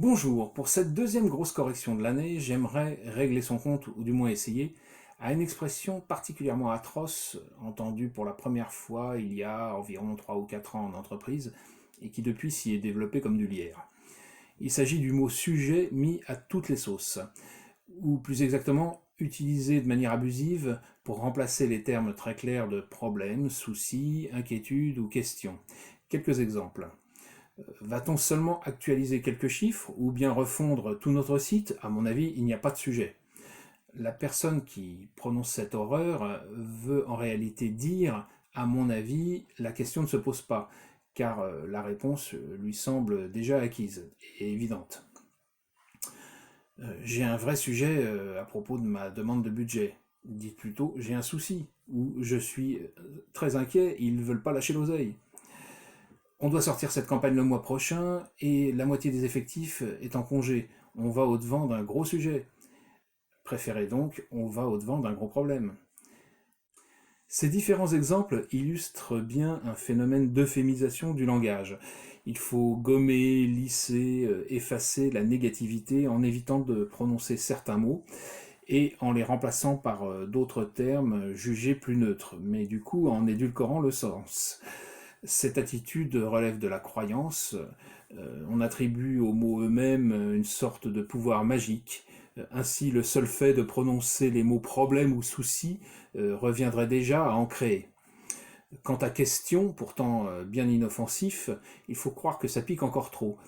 Bonjour, pour cette deuxième grosse correction de l'année, j'aimerais régler son compte, ou du moins essayer, à une expression particulièrement atroce, entendue pour la première fois il y a environ 3 ou 4 ans en entreprise, et qui depuis s'y est développée comme du lierre. Il s'agit du mot sujet mis à toutes les sauces, ou plus exactement utilisé de manière abusive pour remplacer les termes très clairs de problème, souci, inquiétude ou question. Quelques exemples. Va-t-on seulement actualiser quelques chiffres ou bien refondre tout notre site? À mon avis, il n'y a pas de sujet. La personne qui prononce cette horreur veut en réalité dire, à mon avis, la question ne se pose pas, car la réponse lui semble déjà acquise et évidente. J'ai un vrai sujet à propos de ma demande de budget. Dites plutôt, j'ai un souci, ou je suis très inquiet, ils ne veulent pas lâcher l'oseille. On doit sortir cette campagne le mois prochain et la moitié des effectifs est en congé. On va au-devant d'un gros sujet. Préférez donc, on va au-devant d'un gros problème. Ces différents exemples illustrent bien un phénomène d'euphémisation du langage. Il faut gommer, lisser, effacer la négativité en évitant de prononcer certains mots et en les remplaçant par d'autres termes jugés plus neutres, mais du coup en édulcorant le sens. Cette attitude relève de la croyance. On attribue aux mots eux-mêmes une sorte de pouvoir magique. Ainsi, le seul fait de prononcer les mots problème ou souci reviendrait déjà à en créer. Quant à question, pourtant bien inoffensif, il faut croire que ça pique encore trop.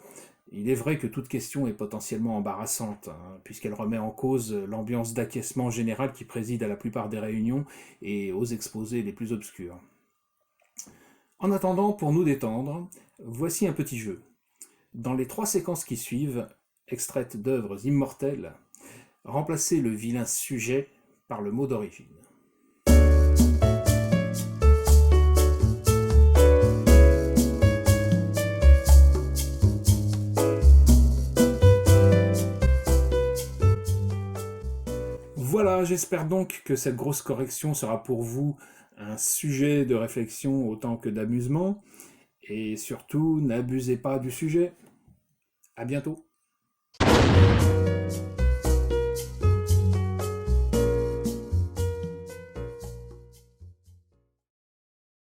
Il est vrai que toute question est potentiellement embarrassante, puisqu'elle remet en cause l'ambiance d'acquiescement général qui préside à la plupart des réunions et aux exposés les plus obscurs. En attendant, pour nous détendre, voici un petit jeu. Dans les 3 séquences qui suivent, extraites d'œuvres immortelles, remplacez le vilain sujet par le mot d'origine. Voilà, j'espère donc que cette grosse correction sera pour vous un sujet de réflexion autant que d'amusement. Et surtout, n'abusez pas du sujet. À bientôt.